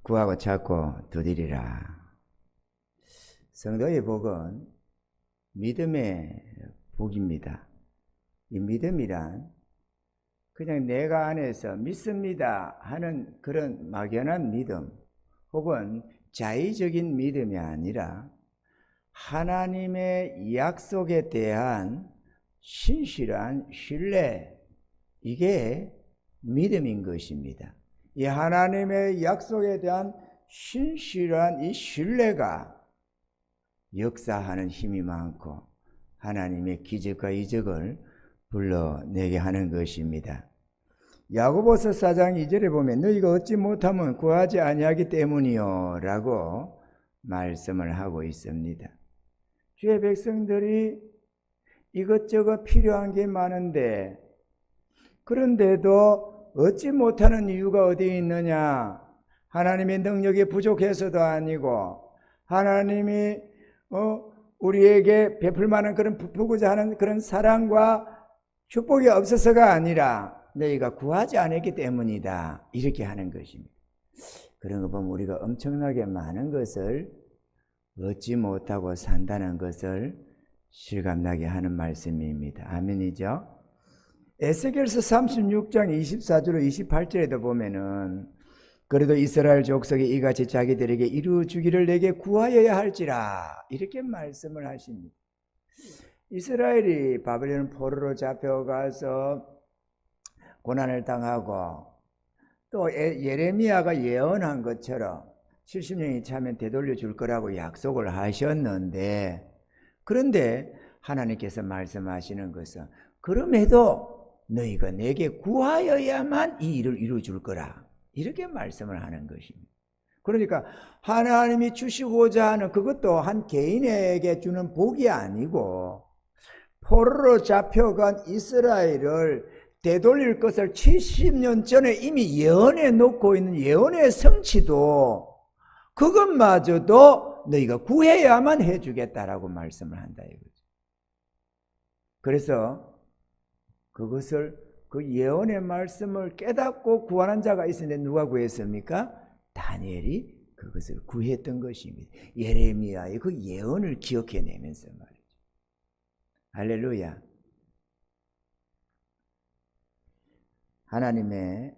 구하고 찾고 두드리라. 성도의 복은 믿음의 복입니다. 이 믿음이란 그냥 내가 안에서 믿습니다 하는 그런 막연한 믿음 혹은 자의적인 믿음이 아니라 하나님의 약속에 대한 신실한 신뢰, 이게 믿음인 것입니다. 이 하나님의 약속에 대한 신실한 이 신뢰가 역사하는 힘이 많고 하나님의 기적과 이적을 불러내게 하는 것입니다. 야고보서 4장 2절에 보면 너희가 얻지 못하면 구하지 아니하기 때문이요 라고 말씀을 하고 있습니다. 주의 백성들이 이것저것 필요한 게 많은데 그런데도 얻지 못하는 이유가 어디에 있느냐? 하나님의 능력이 부족해서도 아니고 하나님이 우리에게 베풀 만한 그런 부풀고자 하는 그런 사랑과 축복이 없어서가 아니라 너희가 구하지 않았기 때문이다, 이렇게 하는 것입니다. 그런 거 보면 우리가 엄청나게 많은 것을 얻지 못하고 산다는 것을 실감나게 하는 말씀입니다. 아멘이죠? 에스겔서 36장 24절로 28절에도 보면은 그래도 이스라엘 족속이 이같이 자기들에게 이루어주기를 내게 구하여야 할지라, 이렇게 말씀을 하십니다. 이스라엘이 바벨론 포로로 잡혀가서 고난을 당하고 또 예레미야가 예언한 것처럼 70년이 차면 되돌려 줄 거라고 약속을 하셨는데, 그런데 하나님께서 말씀하시는 것은 그럼에도 너희가 내게 구하여야만 이 일을 이루어 줄 거라, 이렇게 말씀을 하는 것입니다. 그러니까 하나님이 주시고자 하는 그것도 한 개인에게 주는 복이 아니고 포로로 잡혀간 이스라엘을 되돌릴 것을 70년 전에 이미 예언해 놓고 있는 예언의 성취도 그것마저도 너희가 구해야만 해주겠다라고 말씀을 한다 이거죠. 그래서 그것을 그 예언의 말씀을 깨닫고 구하는 자가 있었는데 누가 구했습니까? 다니엘이 그것을 구했던 것입니다. 예레미야의 그 예언을 기억해내면서 말이죠. 할렐루야. 하나님의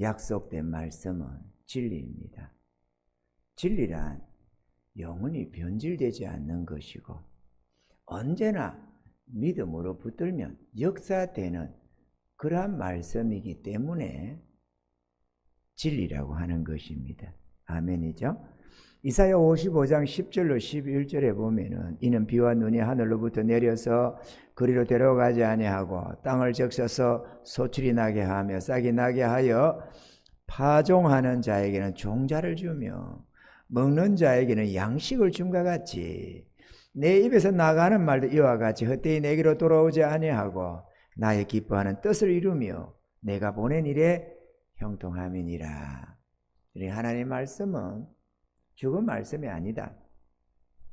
약속된 말씀은 진리입니다. 진리란 영원히 변질되지 않는 것이고 언제나 믿음으로 붙들면 역사되는 그러한 말씀이기 때문에 진리라고 하는 것입니다. 아멘이죠? 이사야 55장 10절로 11절에 보면은 이는 비와 눈이 하늘로부터 내려서 그리로 데려가지 아니하고 땅을 적셔서 소출이 나게 하며 싹이 나게 하여 파종하는 자에게는 종자를 주며 먹는 자에게는 양식을 줌과 같이 내 입에서 나가는 말도 이와 같이 헛되이 내게로 돌아오지 아니하고 나의 기뻐하는 뜻을 이루며 내가 보낸 일에 형통함이니라. 하나님의 말씀은 죽은 말씀이 아니다.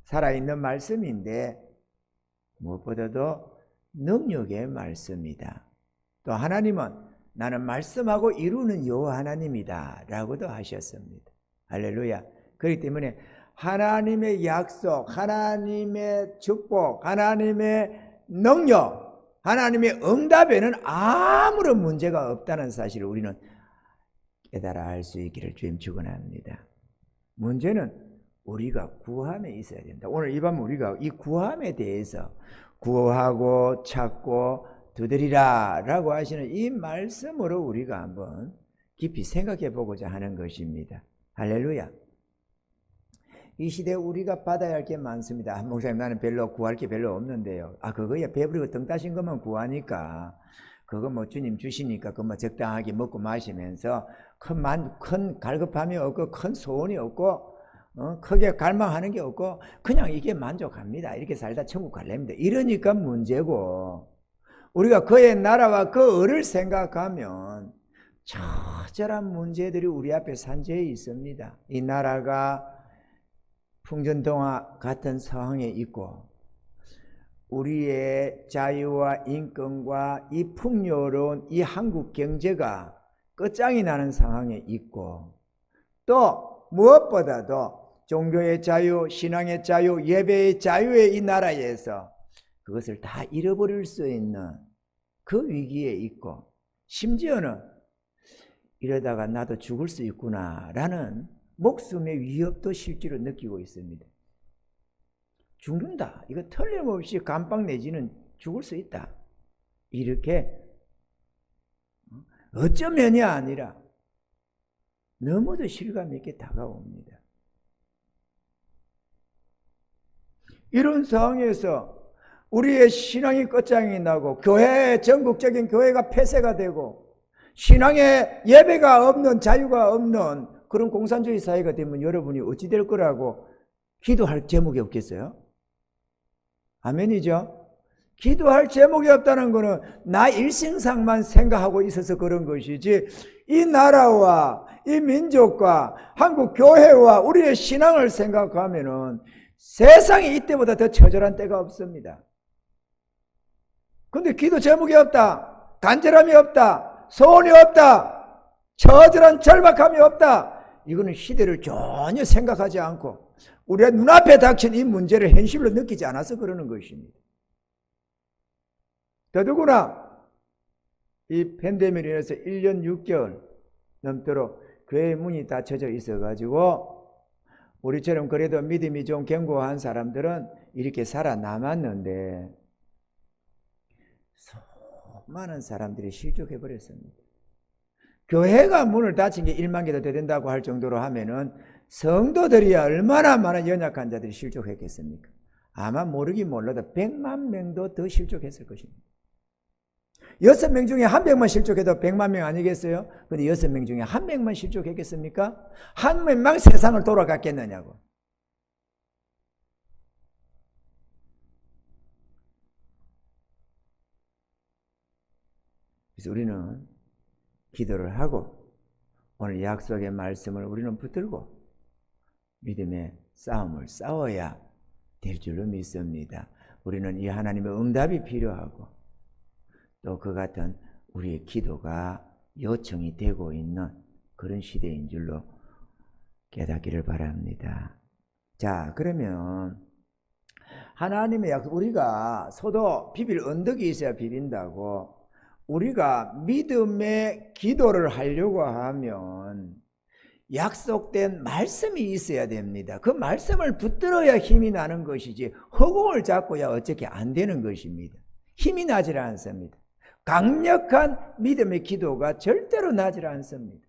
살아있는 말씀인데 무엇보다도 능력의 말씀이다. 또 하나님은 나는 말씀하고 이루는 여호와 하나님이다 라고도 하셨습니다. 할렐루야. 그렇기 때문에 하나님의 약속, 하나님의 축복, 하나님의 능력, 하나님의 응답에는 아무런 문제가 없다는 사실을 우리는 깨달아 알 수 있기를 주님 축원합니다. 문제는 우리가 구함에 있어야 된다. 오늘 이 밤 우리가 이 구함에 대해서 구하고 찾고 두드리라 라고 하시는 이 말씀으로 우리가 한번 깊이 생각해 보고자 하는 것입니다. 할렐루야. 이 시대에 우리가 받아야 할 게 많습니다. 목사님 나는 별로 구할 게 별로 없는데요. 그거야 배부리고 등 따신 것만 구하니까 그거 뭐 주님 주시니까 그거 뭐 적당하게 먹고 마시면서 큰 갈급함이 없고 큰 소원이 없고 크게 갈망하는 게 없고 그냥 이게 만족합니다. 이렇게 살다 천국 갈랍니다. 이러니까 문제고, 우리가 그의 나라와 그 을을 생각하면 처절한 문제들이 우리 앞에 산재해 있습니다. 이 나라가 풍전등화 같은 상황에 있고 우리의 자유와 인권과 이 풍요로운 이 한국 경제가 끝장이 나는 상황에 있고 또 무엇보다도 종교의 자유, 신앙의 자유, 예배의 자유의 이 나라에서 그것을 다 잃어버릴 수 있는 그 위기에 있고, 심지어는 이러다가 나도 죽을 수 있구나라는 목숨의 위협도 실제로 느끼고 있습니다. 죽는다, 이거 틀림없이 감방 내지는 죽을 수 있다, 이렇게 어쩌면이 아니라 너무도 실감 있게 다가옵니다. 이런 상황에서 우리의 신앙이 끝장이 나고 전국적인 교회가 폐쇄가 되고 신앙의 예배가 없는, 자유가 없는 그런 공산주의 사회가 되면 여러분이 어찌 될 거라고 기도할 제목이 없겠어요? 아멘이죠? 기도할 제목이 없다는 것은 나 일생상만 생각하고 있어서 그런 것이지, 이 나라와 이 민족과 한국 교회와 우리의 신앙을 생각하면은 세상에 이때보다 더 처절한 때가 없습니다. 근데 기도 제목이 없다, 간절함이 없다, 소원이 없다, 처절한 절박함이 없다, 이거는 시대를 전혀 생각하지 않고 우리의 눈앞에 닥친 이 문제를 현실로 느끼지 않아서 그러는 것입니다. 더더구나 이 팬데믹으로 인해서 1년 6개월 넘도록 교회의 문이 닫혀져 있어가지고 우리처럼 그래도 믿음이 좀 견고한 사람들은 이렇게 살아남았는데 수많은 사람들이 실족해버렸습니다. 교회가 문을 닫힌 게 1만 개도 된다고 할 정도로 하면은 성도들이야 얼마나 많은 연약한 자들이 실족했겠습니까? 아마 모르긴 몰라도 100만 명도 더 실족했을 것입니다. 6명 중에 1명만 실족해도 100만 명 아니겠어요? 근데 6명 중에 1명만 실족했겠습니까? 1명만 세상을 돌아갔겠느냐고. 그래서 우리는 기도를 하고 오늘 약속의 말씀을 우리는 붙들고 믿음의 싸움을 싸워야 될 줄로 믿습니다. 우리는 이 하나님의 응답이 필요하고 또 그 같은 우리의 기도가 요청이 되고 있는 그런 시대인 줄로 깨닫기를 바랍니다. 자, 그러면 하나님의 약속, 우리가 소도 비빌 언덕이 있어야 비빈다고, 우리가 믿음의 기도를 하려고 하면 약속된 말씀이 있어야 됩니다. 그 말씀을 붙들어야 힘이 나는 것이지 허공을 잡고야 어떻게 안 되는 것입니다. 힘이 나질 않습니다. 강력한 믿음의 기도가 절대로 나질 않습니다.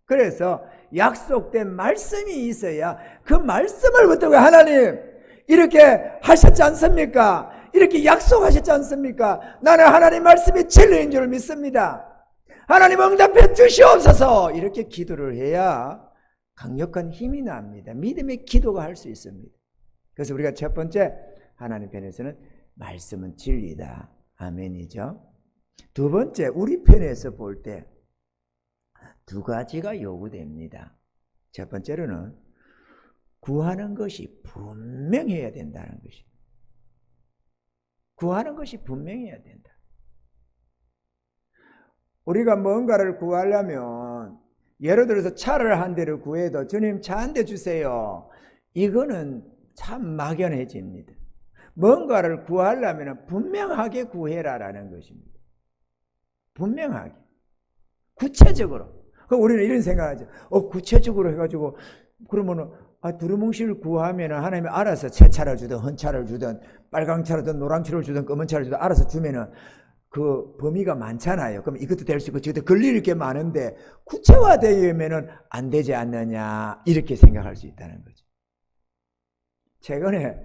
그래서 약속된 말씀이 있어야 그 말씀을 붙들고, 하나님 이렇게 하셨지 않습니까? 이렇게 약속하셨지 않습니까? 나는 하나님 말씀이 진리인 줄 믿습니다. 하나님 응답해 주시옵소서. 이렇게 기도를 해야 강력한 힘이 납니다. 믿음의 기도가 할 수 있습니다. 그래서 우리가 첫 번째, 하나님 편에서는 말씀은 진리다. 아멘이죠. 두 번째, 우리 편에서 볼 때 두 가지가 요구됩니다. 첫 번째로는 구하는 것이 분명해야 된다는 것입니다. 구하는 것이 분명해야 된다. 우리가 뭔가를 구하려면 예를 들어서 차를 한 대를 구해도 주님 차 한 대 주세요, 이거는 참 막연해집니다. 뭔가를 구하려면 분명하게 구해라라는 것입니다. 분명하게, 구체적으로. 그럼 우리는 이런 생각을 하죠. 구체적으로 해가지고 그러면은 두루뭉실을 구하면 하나님이 알아서 새 차를 주든 헌차를 주든 빨강 차를 노랑 차를 주든 검은 차를 주든 알아서 주면은 그 범위가 많잖아요. 그럼 이것도 될 수 있고 저것도 걸릴 게 많은데 구체화되면은 안 되지 않느냐, 이렇게 생각할 수 있다는 거죠. 최근에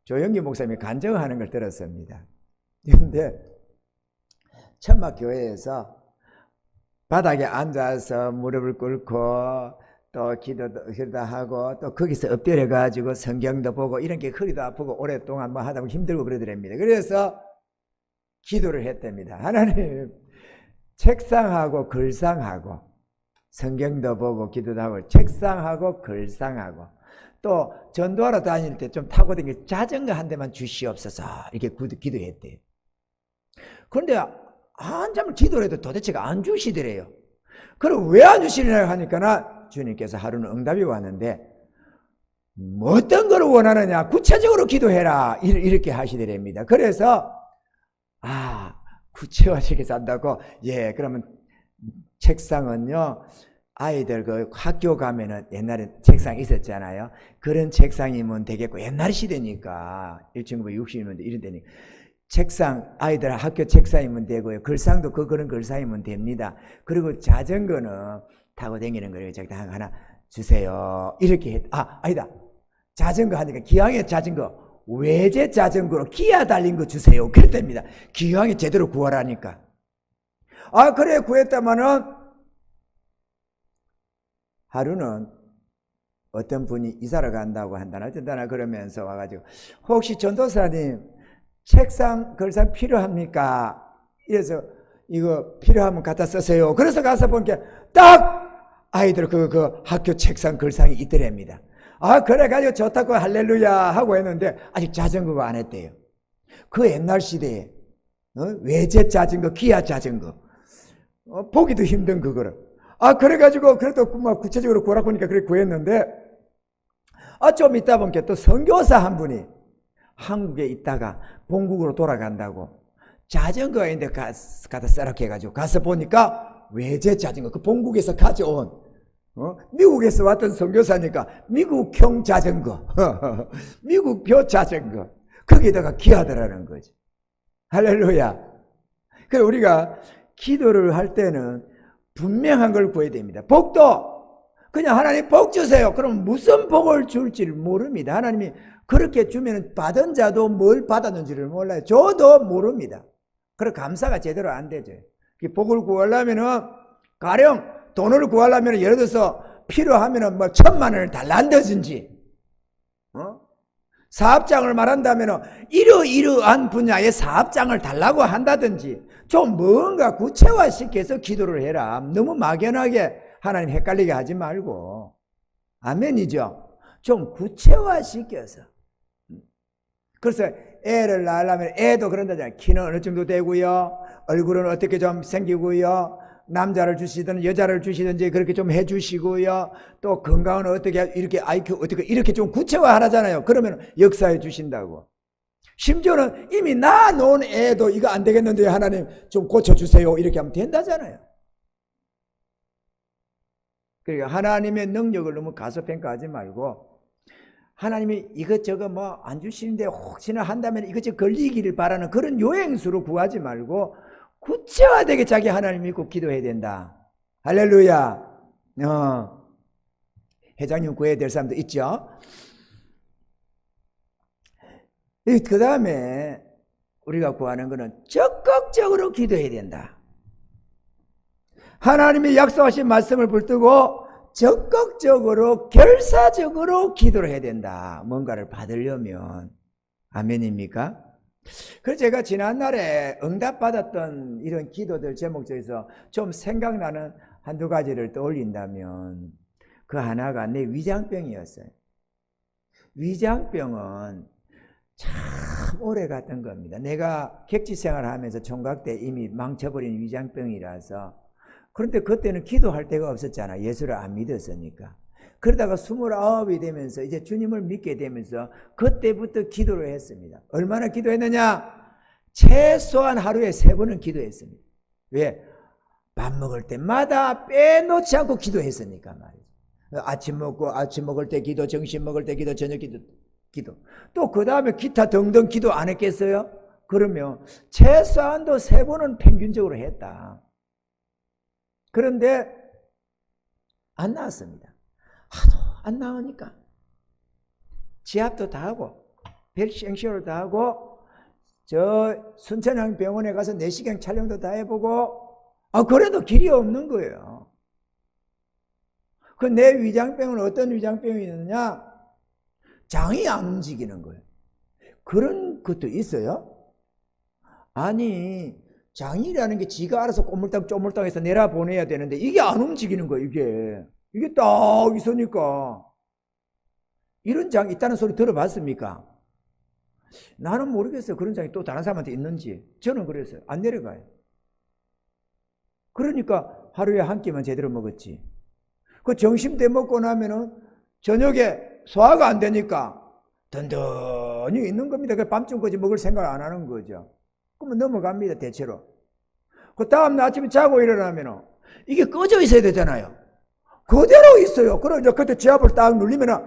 조영기 목사님이 간증하는 걸 들었습니다. 그런데 천막교회에서 바닥에 앉아서 무릎을 꿇고 또 기도도 하고 또 거기서 엎드려 가지고 성경도 보고 이런 게 허리도 아프고 오랫동안 뭐 하다 보면 힘들고 그러더랍니다. 그래서 기도를 했답니다. 하나님, 책상하고 글상하고 성경도 보고 기도도 하고 책상하고 글상하고 또 전도하러 다닐 때 좀 타고 다니는 자전거 한 대만 주시옵소서, 이렇게 기도했대요. 그런데 한참을 기도를 해도 도대체가 안 주시더래요. 그럼 왜 안 주시느냐 하니까 주님께서 하루는 응답이 왔는데 뭐 어떤 걸 원하느냐 구체적으로 기도해라 이렇게 하시더랍니다. 그래서 구체화시켜서 한다고. 예, 그러면 책상은요, 아이들 그 학교 가면은 옛날에 책상 있었잖아요. 그런 책상이면 되겠고, 옛날 시대니까 1960년대 이런 데니까 책상, 아이들 학교 책상이면 되고요. 글상도 그런 글상이면 됩니다. 그리고 자전거는 타고 다니는 거예요. 저기 하나 주세요. 이렇게 아니다. 자전거 하니까 기왕에 자전거 외제 자전거로 기아 달린 거 주세요. 그랬답니다. 기왕에 제대로 구하라니까. 그래 구했다마는 하루는 어떤 분이 이사를 간다고 한다나 어쩐다나 그러면서 와가지고 혹시 전도사님 책상 글상 필요합니까? 이래서 이거 필요하면 갖다 쓰세요. 그래서 가서 보니까 딱 아이들 그 학교 책상 글상이 있더랍니다. 그래가지고 좋다고 할렐루야 하고 했는데 아직 자전거가 안 했대요. 그 옛날 시대에 외제 자전거, 기아 자전거 보기도 힘든 그거를. 그래가지고 그래도 구체적으로 구하라고 하니까 그렇게 구했는데 좀 있다 보니까 또 선교사 한 분이 한국에 있다가 본국으로 돌아간다고 자전거인데 가다 썰악해 가지고 가서 보니까 외제 자전거 그 본국에서 가져온 미국에서 왔던 선교사니까 미국형 자전거 미국표 자전거 거기다가 기하더라는 거지. 할렐루야. 그래서 우리가 기도를 할 때는 분명한 걸 구해야 됩니다. 복도 그냥 하나님 복 주세요. 그럼 무슨 복을 줄지를 모릅니다. 하나님이 그렇게 주면 받은 자도 뭘 받았는지를 몰라요. 저도 모릅니다. 그래서 감사가 제대로 안 되죠. 복을 구하려면은 가령 돈을 구하려면 예를 들어서 필요하면은 1,000만 원을 달란다든지 사업장을 말한다면 이러이러한 분야의 사업장을 달라고 한다든지 좀 뭔가 구체화시켜서 기도를 해라. 너무 막연하게 하나님 헷갈리게 하지 말고. 아멘이죠. 좀 구체화시켜서. 그래서 애를 낳으려면 애도 그런다잖아요. 키는 어느 정도 되고요, 얼굴은 어떻게 좀 생기고요, 남자를 주시든 여자를 주시든지 그렇게 좀 해주시고요, 또 건강은 어떻게 이렇게 IQ 어떻게 이렇게 좀 구체화하라잖아요. 그러면 역사해 주신다고. 심지어는 이미 낳아놓은 애도 이거 안 되겠는데 하나님 좀 고쳐주세요 이렇게 하면 된다잖아요. 그러니까 하나님의 능력을 너무 가소평가하지 말고 하나님이 이것저것 안 주시는데 혹시나 한다면 이것저것 걸리기를 바라는 그런 요행수로 구하지 말고 구체화되게 자기 하나님 믿고 기도해야 된다. 할렐루야. 회장님 구해야 될 사람도 있죠. 그 다음에 우리가 구하는 것은 적극적으로 기도해야 된다. 하나님이 약속하신 말씀을 붙들고 적극적으로 결사적으로 기도를 해야 된다. 뭔가를 받으려면. 아멘입니까? 그래서 제가 지난날에 응답받았던 이런 기도들 제목 중에서 좀 생각나는 한두 가지를 떠올린다면 그 하나가 내 위장병이었어요. 위장병은 참 오래 갔던 겁니다. 내가 객지 생활을 하면서 총각 때 이미 망쳐버린 위장병이라서. 그런데 그때는 기도할 데가 없었잖아. 예수를 안 믿었으니까. 그러다가 29이 되면서 이제 주님을 믿게 되면서 그때부터 기도를 했습니다. 얼마나 기도했느냐? 최소한 하루에 3번은 기도했습니다. 왜? 밥 먹을 때마다 빼놓지 않고 기도했으니까 말이죠. 아침 먹을 때 기도, 점심 먹을 때 기도, 저녁 기도. 또 그 다음에 기타 등등 기도 안 했겠어요? 그러면 최소한도 3번은 평균적으로 했다. 그런데 안 나왔습니다. 하도 안 나오니까 지압도 다 하고 백신쇼를 다 하고 저 순천향 병원에 가서 내시경 촬영도 다 해보고 그래도 길이 없는 거예요. 그 내 위장병은 어떤 위장병이 있느냐? 장이 안 움직이는 거예요. 그런 것도 있어요? 아니 장이라는 게 지가 알아서 꼬물딱쪼물딱해서 내려보내야 되는데 이게 안 움직이는 거예요. 이게 딱 있으니까. 이런 장이 있다는 소리 들어봤습니까? 나는 모르겠어요. 그런 장이 또 다른 사람한테 있는지. 저는 그랬어요. 안 내려가요. 그러니까 하루에 한 끼만 제대로 먹었지. 그 점심 때 먹고 나면은 저녁에 소화가 안 되니까 든든히 있는 겁니다. 그 밤중까지 먹을 생각을 안 하는 거죠. 그러면 넘어갑니다, 대체로. 그 다음날 아침에 자고 일어나면은 이게 꺼져 있어야 되잖아요. 그대로 있어요. 그럼 이제 그때 지압을 딱 눌리면은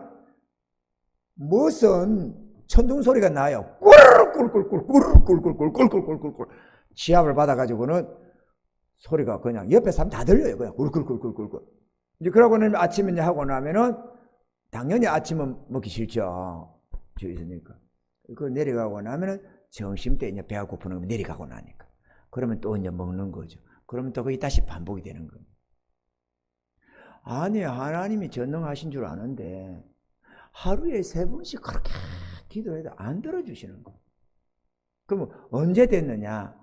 무슨 천둥 소리가 나요. 꿀꿀꿀꿀꿀꿀꿀꿀꿀꿀꿀꿀꿀꿀 지압을 받아가지고는 소리가 그냥 옆에 사람 다 들려요. 그냥 꿀꿀꿀꿀꿀꿀. 이제 그러고는 아침에 이제 하고 나면은 당연히 아침은 먹기 싫죠. 저 있으니까. 그 내려가고 나면은 점심 때 이제 배가 고프는 거 내려가고 나니까. 그러면 또 이제 먹는 거죠. 그러면 또 그게 다시 반복이 되는 거예요. 아니, 하나님이 전능하신 줄 아는데 하루에 3번씩 그렇게 기도해도 안 들어주시는 거예요. 그러면 언제 됐느냐?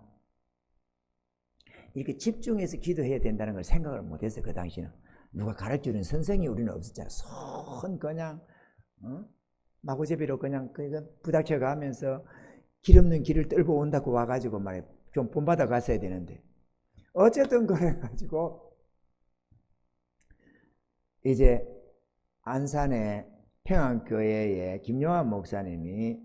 이렇게 집중해서 기도해야 된다는 걸 생각을 못했어요. 그 당시는. 누가 가르쳐주는 선생이 우리는 없었잖아. 손 그냥 마구제비로 그냥 부닥쳐 가면서 길 없는 길을 떨고 온다고 와가지고 말이야. 좀 본받아 갔어야 되는데. 어쨌든 그래가지고 이제 안산의 평안교회에 김용환 목사님이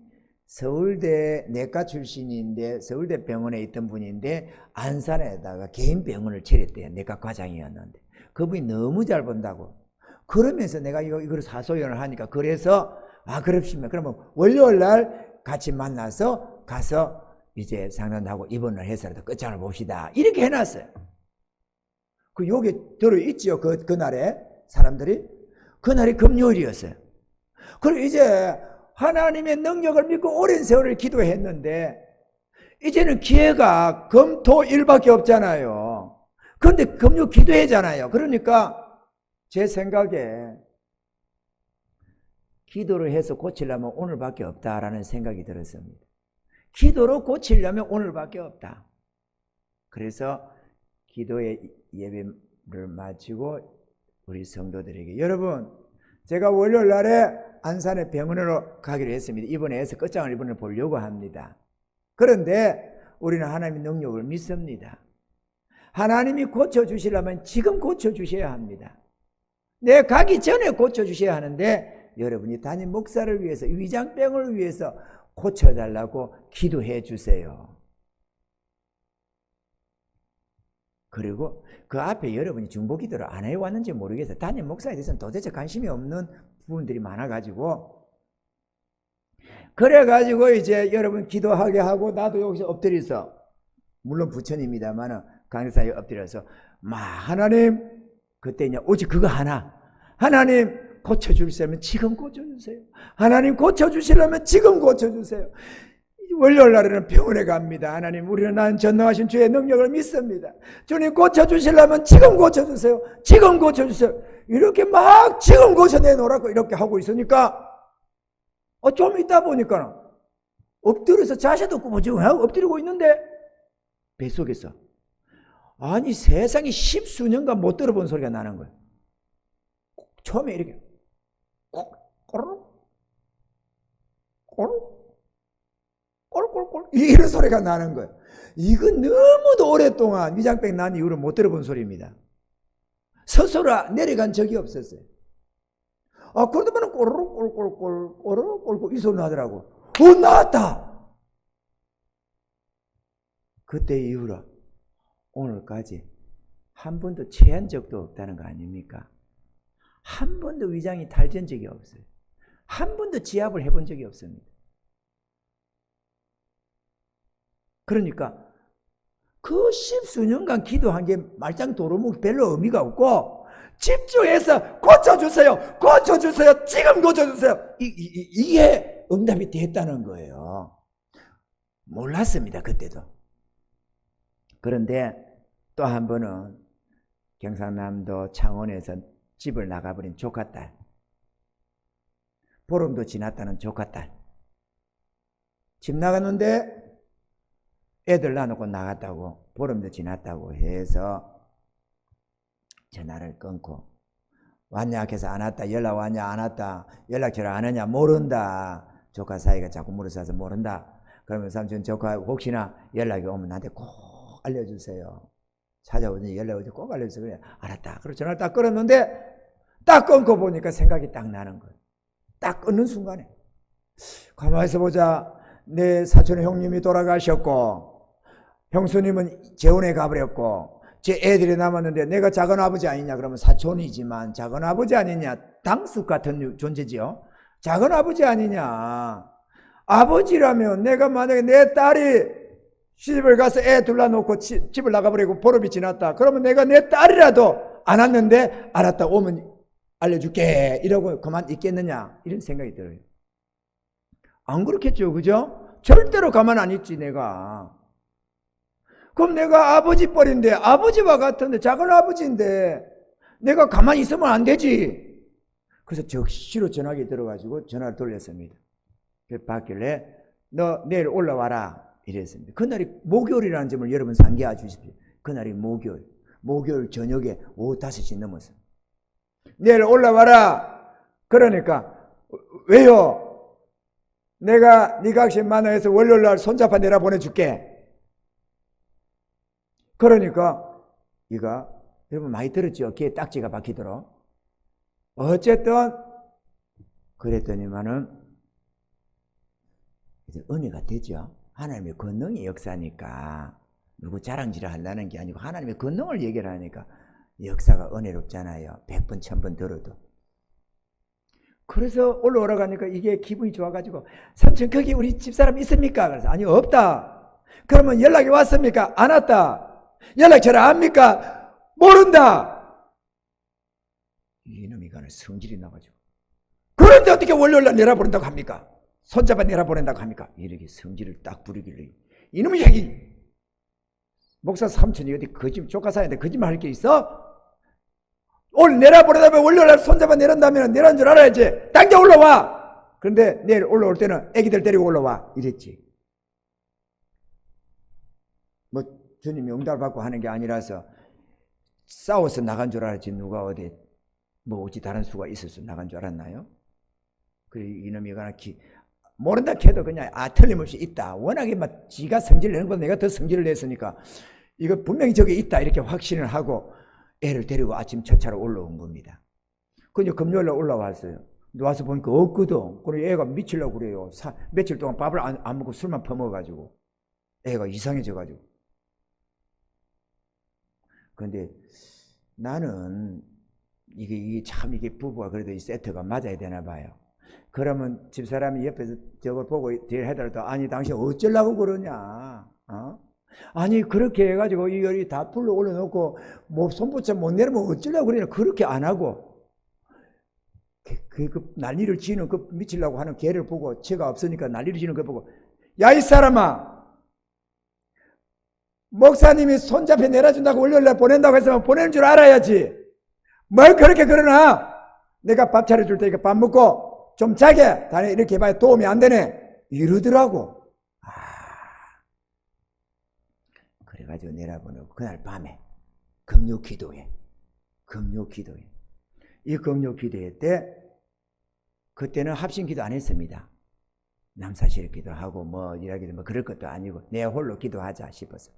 서울대 내과 출신인데 서울대 병원에 있던 분인데 안산에다가 개인 병원을 차렸대요. 내과 과장이었는데 그분이 너무 잘 본다고. 그러면서 내가 이걸 사소연을 하니까 그래서 그럽시면 그러면 월요일날 같이 만나서 가서 이제 상담하고 입원을 해서라도 끝장을 봅시다. 이렇게 해놨어요. 그 여기 들어있죠. 그날에 사람들이. 그날이 금요일이었어요. 그리고 이제 하나님의 능력을 믿고 오랜 세월을 기도했는데 이제는 기회가 금, 토, 일밖에 없잖아요. 그런데 금요 기도회잖아요. 그러니까 제 생각에 기도를 해서 고치려면 오늘밖에 없다라는 생각이 들었습니다. 기도로 고치려면 오늘밖에 없다. 그래서 기도의 예배를 마치고 우리 성도들에게 여러분 제가 월요일 날에 안산의 병원으로 가기로 했습니다. 입원해서 끝장을 입원을 보려고 합니다. 그런데 우리는 하나님의 능력을 믿습니다. 하나님이 고쳐주시려면 지금 고쳐주셔야 합니다. 내 가기 전에 고쳐주셔야 하는데 여러분이 담임 목사를 위해서 위장병을 위해서 고쳐달라고 기도해 주세요. 그리고 그 앞에 여러분이 중보기도를 안 해왔는지 모르겠어요. 담임 목사에 대해서는 도대체 관심이 없는 부분들이 많아가지고 그래가지고 이제 여러분 기도하게 하고 나도 여기서 엎드려서 물론 부처님입니다만 강사에 엎드려서 하나님 그때 이제 오직 그거 하나 하나님 고쳐주시려면 지금 고쳐주세요. 하나님 고쳐주시려면 지금 고쳐주세요. 월요일 날에는 병원에 갑니다. 하나님 우리는 난 전능하신 주의 능력을 믿습니다. 주님 고쳐주시려면 지금 고쳐주세요. 지금 고쳐주세요. 이렇게 막 지금 고쳐내놓으라고 이렇게 하고 있으니까 좀 있다 보니까 엎드려서 자세도 꾸부정하고 엎드리고 있는데 뱃속에서 아니 세상에 10수년간 못 들어본 소리가 나는 거예요. 처음에 이렇게 꼴꼴꼴 이런 소리가 나는 거예요. 이건 너무도 오랫동안 위장병 난 이후로 못 들어본 소리입니다. 스스로 내려간 적이 없었어요. 그러더만 꼬르륵 이 소리 나더라고. 나왔다. 그때 이후로 오늘까지 한 번도 체한 적도 없다는 거 아닙니까? 한 번도 위장이 탈전 적이 없어요. 한 번도 지압을 해본 적이 없습니다. 그러니까 그 10수년간 기도한 게 말짱 도루묵 별로 의미가 없고 집중해서 고쳐주세요. 고쳐주세요. 지금 고쳐주세요. 이게 응답이 됐다는 거예요. 몰랐습니다. 그때도. 그런데 또 한 번은 경상남도 창원에서 집을 나가버린 조카딸, 보름도 지났다는 조카딸, 집 나갔는데 애들 놔놓고 나갔다고 보름도 지났다고 해서 전화를 끊고 왔냐 해서 안 왔다, 연락 왔냐 안 왔다, 연락처를 안 하냐 모른다. 조카 사이가 자꾸 물어서 모른다. 그러면 삼촌 조카 혹시나 연락이 오면 나한테 꼭 알려주세요. 찾아오니 연락 오지 꼭 알려주세요. 그래 알았다. 그래서 전화를 딱 끊었는데 딱 끊고 보니까 생각이 딱 나는 거예요. 딱 끊는 순간에. 가만히 있어 보자. 내 사촌 형님이 돌아가셨고, 형수님은 재혼에 가버렸고, 제 애들이 남았는데 내가 작은 아버지 아니냐? 그러면 사촌이지만 작은 아버지 아니냐? 당숙 같은 존재지요. 작은 아버지 아니냐? 아버지라면 내가 만약에 내 딸이 시집을 가서 애 둘러놓고 집을 나가버리고 보름이 지났다. 그러면 내가 내 딸이라도 안 왔는데 알았다 오면 알려줄게 이러고 그만 있겠느냐? 이런 생각이 들어요. 안 그렇겠죠, 그죠? 절대로 가만 안 있지 내가. 그럼 내가 아버지 뻘인데 아버지와 같은데 작은 아버지인데 내가 가만히 있으면 안 되지. 그래서 적시로 전화기 들어가지고 전화를 돌렸습니다. 받길래 너 내일 올라와라 이랬습니다. 그날이 목요일이라는 점을 여러분 상기해 주십시오. 그날이 목요일 저녁에 오후 5시 넘었어요. 내일 올라와라. 그러니까 왜요? 내가 네 각신 만나서 월요일날 손잡아 내라 보내줄게. 그러니까 이가 여러분 많이 들었죠? 귀에 딱지가 박히도록. 어쨌든 그랬더니만은 이제 은혜가 되죠. 하나님의 권능의 역사니까 누구 자랑질을 하려는 게 아니고 하나님의 권능을 얘기를 하니까 역사가 은혜롭잖아요. 100번 1000번 들어도. 그래서 올라오라고 하니까 이게 기분이 좋아가지고 삼촌 거기 우리 집사람 있습니까? 그래서 아니 없다. 그러면 연락이 왔습니까? 안 왔다. 연락처를 압니까? 모른다. 이놈이 가는 성질이 나가지고 그런데 어떻게 월요일날 내려보낸다고 합니까? 손잡아 내려보낸다고 합니까? 이렇게 성질을 딱 부리길래 이놈의 얘기 목사 삼촌이 어디 거짓 조카사인데 거짓말 할 게 있어? 오늘 내려보내다면 월요일날 손잡아 내린다면 내려온 줄 알아야지. 당장 올라와. 그런데 내일 올라올 때는 애기들 데리고 올라와 이랬지. 뭐 주님이 응답을 받고 하는 게 아니라서 싸워서 나간 줄 알았지. 누가 어디 뭐 어찌 다른 수가 있어서 나간 줄 알았나요? 그 이놈이 그냥 모른다 해도 그냥 틀림없이 있다. 워낙에 막 지가 성질 내는 것보다 내가 더 성질을 냈으니까 이거 분명히 저기 있다 이렇게 확신을 하고 애를 데리고 아침 첫 차로 올라온 겁니다. 근데 금요일날 올라왔어요. 와서 보니까 없거든. 그리고 애가 미치려고 그래요. 며칠 동안 밥을 안 먹고 술만 퍼먹어가지고 애가 이상해져가지고. 근데 나는 이게 부부가 그래도 이 세트가 맞아야 되나 봐요. 그러면 집사람이 옆에서 저걸 보고 뒤에 해달라도 아니 당신 어쩌려고 그러냐? 아니 그렇게 해가지고 이걸 다 풀로 올려놓고 뭐 손붙여 못 내리면 어쩌려고 그러냐? 그렇게 안 하고 그 난리를 지는 그 미치려고 하는 개를 보고 죄가 없으니까 난리를 지는 걸 보고 야 이 사람아 목사님이 손잡혀 내려준다고 월요일날 보낸다고 했으면 보내는 줄 알아야지. 뭘 그렇게 그러나? 내가 밥 차려줄 테니까 밥 먹고 좀 자게. 다네 이렇게 해봐야 도움이 안 되네. 이러더라고. 그래가지고 내려보내고 그날 밤에 금요 기도회. 이 금요 기도회 때 그때는 합심 기도 안 했습니다. 남사실 기도하고 뭐 이야기도 뭐 그럴 것도 아니고 내 홀로 기도하자 싶어서.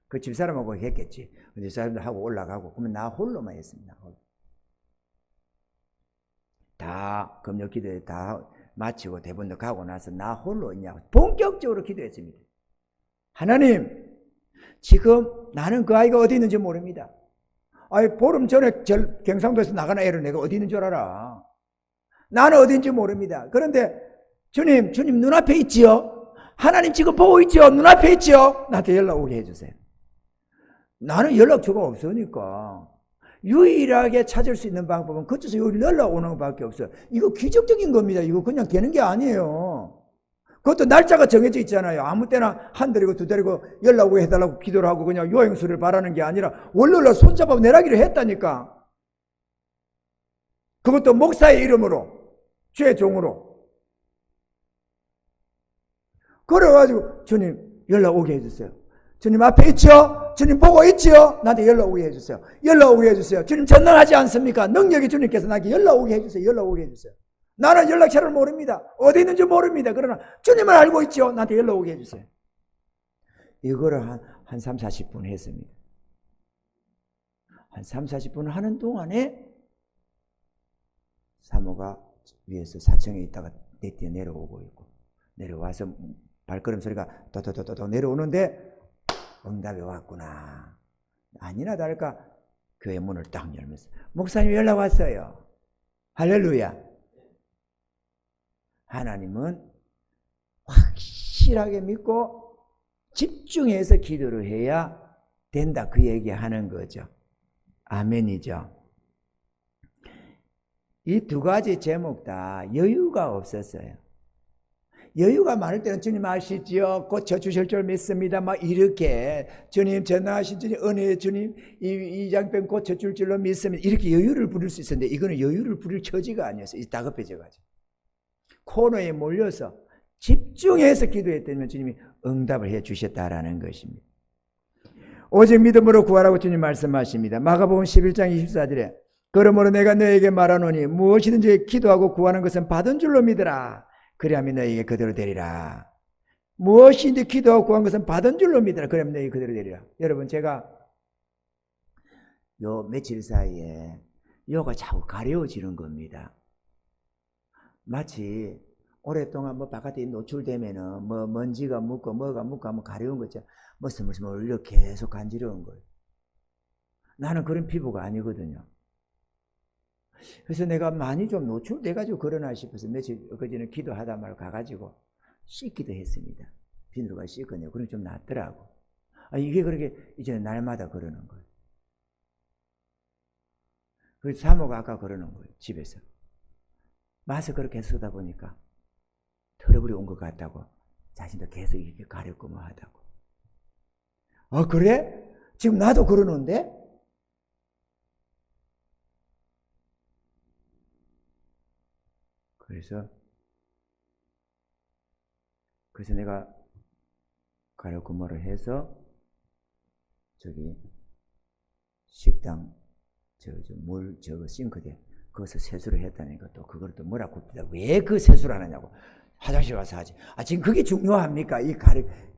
그 집사람하고 했겠지. 근데 집사람도 하고 올라가고 그러면 나 홀로만 했습니다. 다 금요 기도회 다 마치고 대본도 가고 나서 나 홀로 있냐고 본격적으로 기도했습니다. 하나님 지금 나는 그 아이가 어디 있는지 모릅니다. 아니 보름 전에 경상도에서 나가는 애를 내가 어디 있는 줄 알아. 나는 어디인지 모릅니다. 그런데 주님 눈앞에 있지요? 하나님 지금 보고 있지요? 눈앞에 있지요? 나한테 연락 오게 해주세요. 나는 연락처가 없으니까 유일하게 찾을 수 있는 방법은 그쪽에서 여기 연락 오는 것밖에 없어요. 이거 기적적인 겁니다. 이거 그냥 되는 게 아니에요. 그것도 날짜가 정해져 있잖아요. 아무 때나 한 달이고 두 달이고 연락 오게 해달라고 기도를 하고 그냥 요행수를 바라는 게 아니라 월요일날 손잡아 내라기를 했다니까. 그것도 목사의 이름으로 죄종으로. 그래가지고 주님 연락 오게 해주세요. 주님 앞에 있죠? 주님 보고 있지요? 나한테 연락 오게 해주세요. 연락 오게 해주세요. 주님 전능하지 않습니까? 능력이 주님께서 나에게 연락 오게 해주세요. 연락 오게 해주세요. 나는 연락처를 모릅니다. 어디 있는지 모릅니다. 그러나 주님을 알고 있죠? 나한테 연락 오게 해주세요. 이거를 한 3, 40분 했습니다. 한 3, 40분 하는 동안에 사모가 위에서 4층에 있다가 내띠에 내려오고 있고, 내려와서 발걸음 소리가 도도도도도 내려오는데 응답이 왔구나. 아니나 다를까 교회 문을 딱 열면서 목사님 연락 왔어요. 할렐루야. 하나님은 확실하게 믿고 집중해서 기도를 해야 된다, 그 얘기하는 거죠. 아멘이죠. 이 두 가지 제목 다 여유가 없었어요. 여유가 많을 때는 주님 아시지요? 고쳐주실 줄 믿습니다. 막 이렇게 주님 전능하신 주님 은혜의 주님 이 장병 고쳐줄 줄로 믿습니다. 이렇게 여유를 부릴 수 있었는데 이거는 여유를 부릴 처지가 아니었어요. 다급해져가지고 코너에 몰려서 집중해서 기도했다면 주님이 응답을 해 주셨다라는 것입니다. 오직 믿음으로 구하라고 주님 말씀하십니다. 마가복음 11장 24절에 그러므로 내가 너에게 말하노니 무엇이든지 기도하고 구하는 것은 받은 줄로 믿으라. 그리하면 너에게 그대로 되리라. 무엇이든지 기도하고 구한 것은 받은 줄로 믿으라. 그러면 너에게 그대로 되리라. 여러분, 제가 요 며칠 사이에 요가 자꾸 가려워지는 겁니다. 마치 오랫동안 뭐 바깥에 노출되면은 뭐 먼지가 묻고 뭐가 묻고 하면 가려운 거죠. 뭐 스물스물 올려 계속 간지러운 거예요. 나는 그런 피부가 아니거든요. 그래서 내가 많이 좀 노출돼가지고 그러나 싶어서 며칠 그전에 기도하다 말고 가가지고 씻기도 했습니다. 비누가 씻거든요. 그럼 좀 낫더라고. 이게 그렇게 이제 날마다 그러는 거예요. 그래서 사모가 아까 그러는 거예요. 집에서. 마스크를 계속 쓰다 보니까 트러블이 온 것 같다고 자신도 계속 이렇게 가렵고 뭐 하다고. 그래? 지금 나도 그러는데? 그래서 내가 가렵고 뭐를 해서 저기 식당 물 싱크대 거기서 세수를 했다니까 또 그걸 또 뭐라 굽니다. 왜 그 세수를 안 하냐고. 화장실 가서 하지. 지금 그게 중요합니까?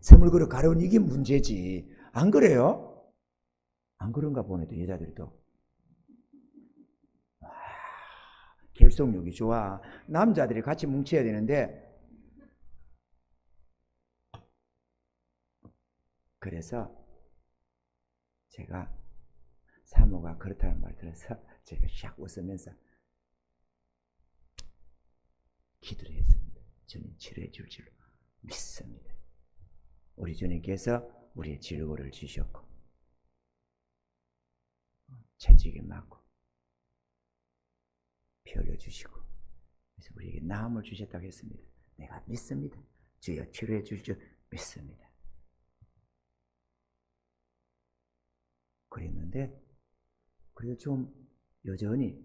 선물 그릇 가려운 이게 문제지. 안 그래요? 안 그런가 보네도 여자들이 또. 결속력이 좋아. 남자들이 같이 뭉쳐야 되는데. 그래서 제가 사모가 그렇다는 말 들어서 제가 샥 웃으면서 기도를 했습니다. 주님 치료해 줄 줄로 믿습니다. 우리 주님께서 우리의 질고를 주셨고 채찍에 맞고 피 흘려주시고 그래서 우리에게 나음을 주셨다고 했습니다. 내가 믿습니다. 주여 치료해 줄 줄 믿습니다. 그랬는데 그래도 좀 여전히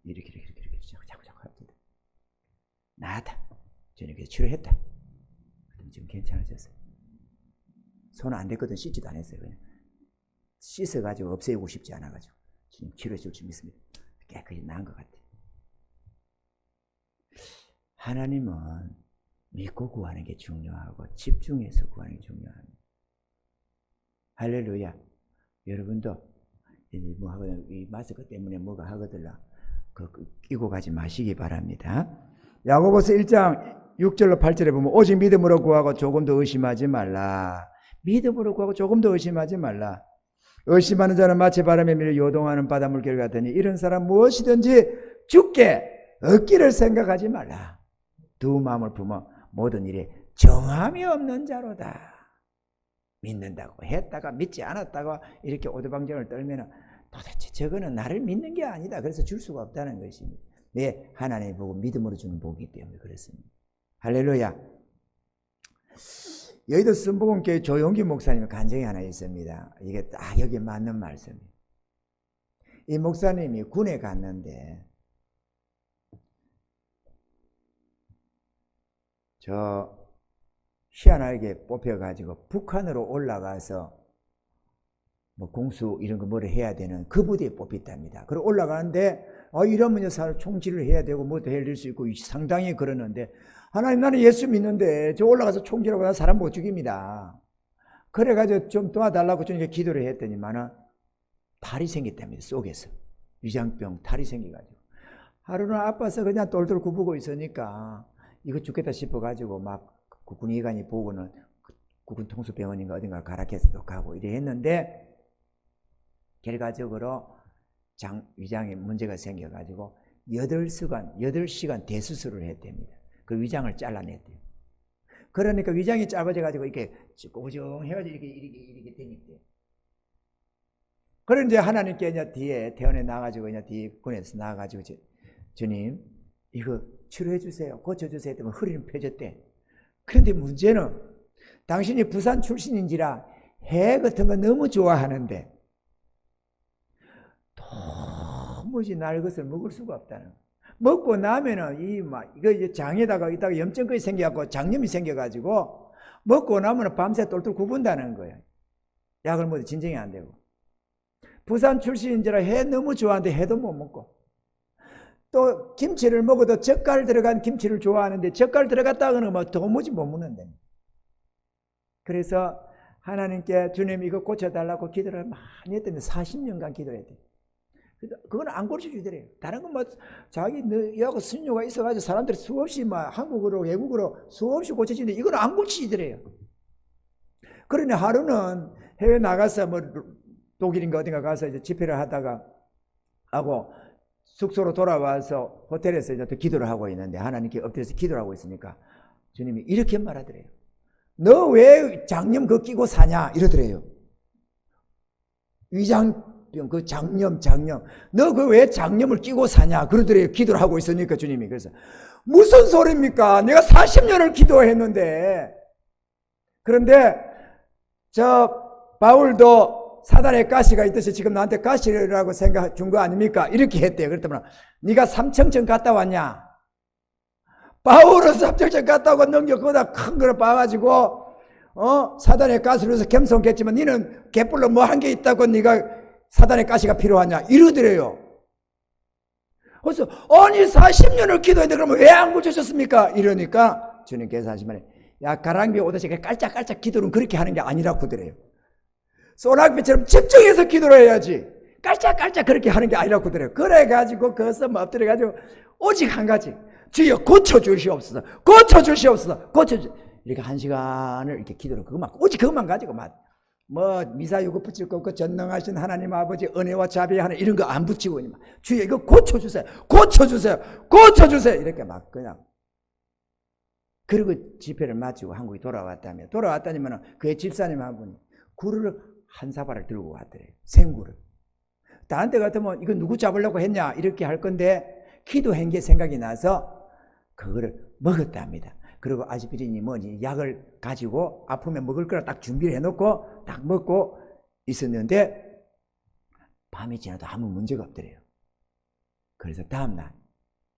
이렇게 자꾸 합니다. 나았다. 저녁에 치료했다. 그럼 지금 괜찮아졌어요. 손 안 댔거든. 씻지도 안 했어요. 그냥 씻어가지고 없애고 싶지 않아가지고 지금 치료해 줄 줄 믿습니다. 깨끗이 나은 것 같아요. 하나님은 믿고 구하는 게 중요하고 집중해서 구하는 게 중요합니다. 할렐루야. 여러분도 뭐 하거든 이 마스크 때문에 뭐가 하거들라 끼고 가지 마시기 바랍니다. 야고보서 1장 6절로 8절에 보면 오직 믿음으로 구하고 조금도 의심하지 말라. 믿음으로 구하고 조금도 의심하지 말라. 의심하는 자는 마치 바람에 밀려 요동하는 바닷물결 같으니 이런 사람 무엇이든지 죽게 얻기를 생각하지 말라. 두 마음을 품어 모든 일에 정함이 없는 자로다. 믿는다고 했다가 믿지 않았다고 이렇게 오두방정을 떨면 도대체 저거는 나를 믿는 게 아니다. 그래서 줄 수가 없다는 것입니다. 왜? 하나님이 보고 믿음으로 주는 복이기 때문에 그렇습니다. 할렐루야. 여의도 순복음교회 조용기 목사님 간증이 하나 있습니다. 이게 딱 여기에 맞는 말씀이에요. 이 목사님이 군에 갔는데 희한하게 뽑혀가지고 북한으로 올라가서 뭐 공수 이런 거 뭐를 해야 되는 그 부대에 뽑혔답니다. 그리고 올라가는데 이러면 여사를 총질을 해야 되고 뭐도 해야 될 수 있고 상당히 그러는데 하나님 나는 예수 믿는데 저 올라가서 총질하고 나 사람 못 죽입니다. 그래가지고 좀 도와달라고 주님께 기도를 했더니만은 탈이 생겼답니다. 속에서 위장병 탈이 생겨가지고 하루는 아파서 그냥 똘똘 굽고 있으니까 이거 죽겠다 싶어가지고 막 군의관이 보고는 국군 통수병원인가 어딘가 가락해서도 가고 이래 했는데 결과적으로 위장에 문제가 생겨가지고 8시간 대수술을 했답니다. 그 위장을 잘라냈대요. 그러니까 위장이 짧아져가지고 이렇게 꼬부정해가지고 이렇게 되니까. 그런데 하나님께 이제 뒤에 대원에 나가지고 이제 뒤에 군에서 나가가지고 주님 이거 치료해 주세요. 고쳐주세요. 했더니 허리는 펴졌대. 그런데 문제는 당신이 부산 출신인지라 해 같은 거 너무 좋아하는데 도무지 날 것을 먹을 수가 없다는 거예요. 먹고 나면은 이거 이제 장에다가 이따가 염증거리 생겨갖고 장염이 생겨가지고 먹고 나면은 밤새 똘똘 굽은다는 거예요. 약을 먹어도 진정이 안 되고. 부산 출신인지라 해 너무 좋아하는데 해도 못 먹고. 또 김치를 먹어도 젓갈 들어간 김치를 좋아하는데 젓갈 들어갔다가는 뭐 도무지 못 먹는데. 그래서 하나님께 주님 이거 고쳐달라고 기도를 많이 했더니 40년간 기도했대요. 그건 안 고쳐주더래요. 다른 건 뭐 자기 여하고 순뇨가 있어가지고 사람들이 수없이 막 한국어로 외국어로 수없이 고쳐지는데 이건 안 고치더래요. 그러니 하루는 해외 나가서 뭐 독일인가 어딘가 가서 이제 집회를 하다가 하고 숙소로 돌아와서 호텔에서 이제 또 기도를 하고 있는데 하나님께 엎드려서 기도를 하고 있으니까 주님이 이렇게 말하더래요. 너 왜 장염 그거 끼고 사냐 이러더래요. 위장병 그 장염 너 그 왜 장염을 끼고 사냐 그러더래요. 기도를 하고 있으니까 주님이. 그래서 무슨 소리입니까? 내가 40년을 기도했는데. 그런데 저 바울도 사단의 가시가 있듯이 지금 나한테 가시라고 생각 준 거 아닙니까? 이렇게 했대요. 그랬더니 네가 삼청천 갔다 왔냐? 바울은 삼청천 갔다 오고 능력 그거다 큰 걸 봐가지고 사단의 가시로 해서 겸손했지만 너는 개뿔로 뭐 한 게 있다고 네가 사단의 가시가 필요하냐? 이러더래요. 그래서 아니 40년을 기도했는데 그러면 왜 안 고쳐졌습니까? 이러니까 주님께서 하시면 야 가랑비 오듯이 깔짝깔짝 기도는 그렇게 하는 게 아니라고 그러더래요. 소낙비처럼 집중해서 기도를 해야지 깔짝깔짝 그렇게 하는 게 아니라고 그러더래요. 그래가지고 거기서 엎드려가지고 오직 한 가지 주여 고쳐주시옵소서 고쳐주시옵소서 이렇게 1시간을 이렇게 기도를 오직 그것만 가지고 뭐 미사유고 붙일 거 없고 전능하신 하나님 아버지 은혜와 자비의 하나님 이런 거 안 붙이고 주여 이거 고쳐주세요 이렇게 막 그냥. 그리고 집회를 마치고 한국에 돌아왔다니면 그의 집사님 한 분이 굴을 한 사발을 들고 왔더래요. 생굴을. 나한테 같으면 이거 누구 잡으려고 했냐 이렇게 할 건데 기도한 게 생각이 나서 그거를 먹었답니다. 그리고 아스피린이 뭐니 약을 가지고 아프면 먹을 거라 딱 준비를 해놓고 딱 먹고 있었는데 밤이 지나도 아무 문제가 없더래요. 그래서 다음날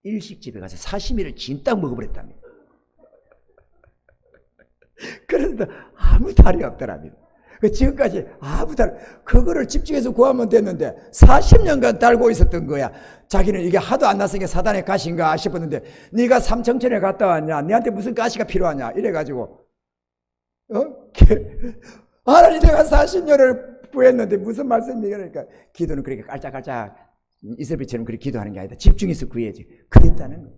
일식집에 가서 사시미를 진딱 먹어버렸답니다. 그런데 아무 탈이 없더랍니다. 지금까지 아무 탈, 그거를 집중해서 구하면 됐는데 40년간 달고 있었던 거야. 자기는 이게 하도 안 났으니까 사단의 가시인가 싶었는데 네가 삼청천에 갔다 왔냐? 네한테 무슨 가시가 필요하냐? 이래가지고 하나님 내가 40년을 구했는데 무슨 말씀이니까 그러니까 기도는 그렇게 깔짝깔짝 이슬비처럼 그렇게 기도하는 게 아니다. 집중해서 구해야지. 그랬다는 거야.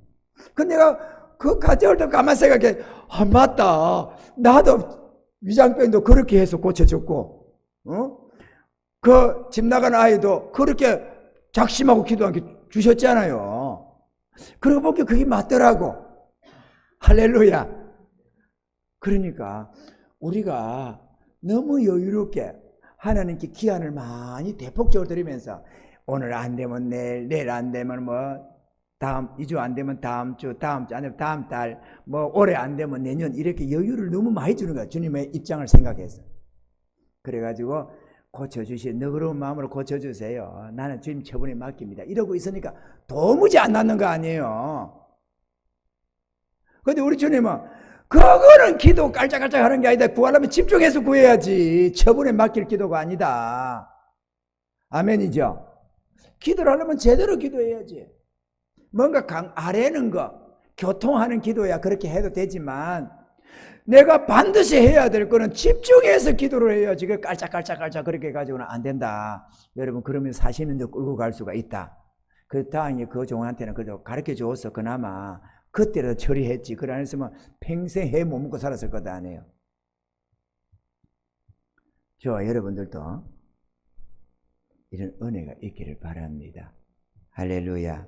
근데 내가 그 가져올 때 가만 생각해. 아 맞다. 나도 위장병도 그렇게 해서 고쳐줬고 그 집 나간 아이도 그렇게 작심하고 기도한 게 주셨잖아요. 그러고 보니까 그게 맞더라고. 할렐루야. 그러니까 우리가 너무 여유롭게 하나님께 기한을 많이 대폭적으로 드리면서 오늘 안 되면 내일 안 되면 뭐 다음 2주 안 되면 다음 주 안 되면 다음 달 뭐 올해 안 되면 내년 이렇게 여유를 너무 많이 주는 거야. 주님의 입장을 생각해서. 그래가지고 고쳐주세요. 너그러운 마음으로 고쳐주세요. 나는 주님 처분에 맡깁니다. 이러고 있으니까 도무지 안 낫는 거 아니에요. 근데 우리 주님은 그거는 기도 깔짝깔짝 하는 게 아니다. 구하려면 집중해서 구해야지. 처분에 맡길 기도가 아니다. 아멘이죠. 기도를 하려면 제대로 기도해야지. 뭔가 아래는 거 교통하는 기도야 그렇게 해도 되지만 내가 반드시 해야 될 거는 집중해서 기도를 해야지. 그 깔짝깔짝 그렇게 가지고는 안 된다. 여러분 그러면 40년도 끌고 갈 수가 있다. 그 다행히 그 종한테는 그래도 가르쳐 줬어. 그나마 그때라도 처리했지. 그래 안 했으면 평생 해 못 먹고 살았을 거다 아니에요. 저와 여러분들도 이런 은혜가 있기를 바랍니다. 할렐루야.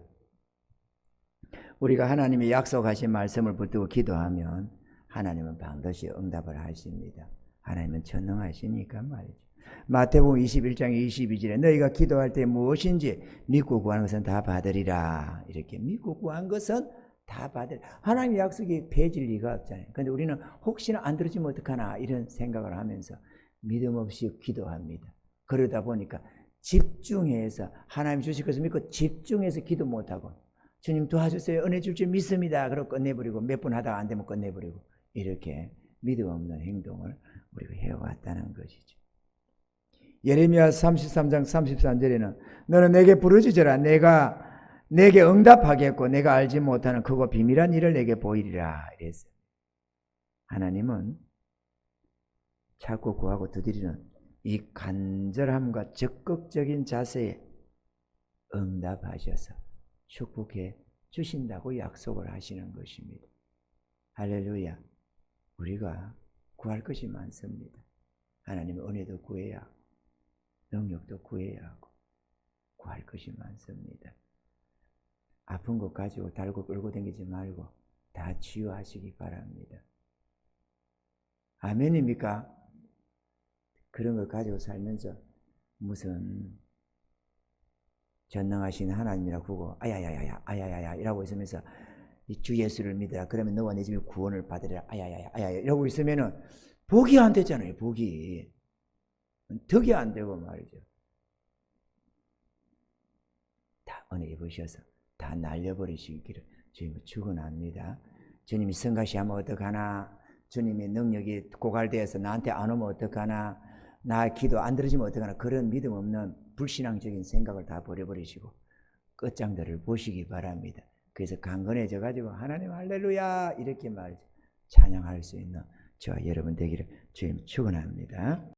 우리가 하나님이 약속하신 말씀을 붙들고 기도하면 하나님은 반드시 응답을 하십니다. 하나님은 전능하시니까 말이죠. 마태복음 21장 22절에 너희가 기도할 때 무엇인지 믿고 구하는 것은 다 받으리라. 이렇게 믿고 구한 것은 다 받으리라. 하나님의 약속이 폐해질 리가 없잖아요. 그런데 우리는 혹시나 안 들어주면 어떡하나 이런 생각을 하면서 믿음 없이 기도합니다. 그러다 보니까 집중해서 하나님 주실 것을 믿고 집중해서 기도 못하고 주님 도와주세요. 은혜 줄 줄 믿습니다. 그러고 끝내버리고 몇 분 하다가 안 되면 끝내버리고 이렇게 믿음 없는 행동을 우리가 해왔다는 것이죠. 예레미야 33장 33절에는 너는 내게 부르짖어라. 내가 내게 응답하겠고 내가 알지 못하는 크고 비밀한 일을 내게 보이리라 이랬어요. 하나님은 찾고 구하고 두드리는 이 간절함과 적극적인 자세에 응답하셔서 축복해 주신다고 약속을 하시는 것입니다. 할렐루야. 우리가 구할 것이 많습니다. 하나님의 은혜도 구해야 하고 능력도 구해야 하고 구할 것이 많습니다. 아픈 것 가지고 달고 끌고 다니지 말고 다 치유하시기 바랍니다. 아멘입니까? 그런 걸 가지고 살면서 무슨 전능하신 하나님이라고 부르고 아야야야야 이라고 있으면서 주 예수를 믿어라. 그러면 너와 내 집이 구원을 받으리라. 아야야야 이러고 있으면은 복이 안 되잖아요. 복이 덕이 안 되고 말이죠. 다 은혜 입으셔서 다 날려버리시기를 주님은 축원합니다. 주님이 성가시하면 어떡하나, 주님의 능력이 고갈되어서 나한테 안 오면 어떡하나, 나 기도 안 들어지면 어떡하나, 그런 믿음 없는 불신앙적인 생각을 다 버려버리시고 끝장들을 보시기 바랍니다. 그래서 강건해져 가지고 하나님 할렐루야 이렇게 말이죠. 찬양할 수 있는 저와 여러분 되기를 주님 축원합니다.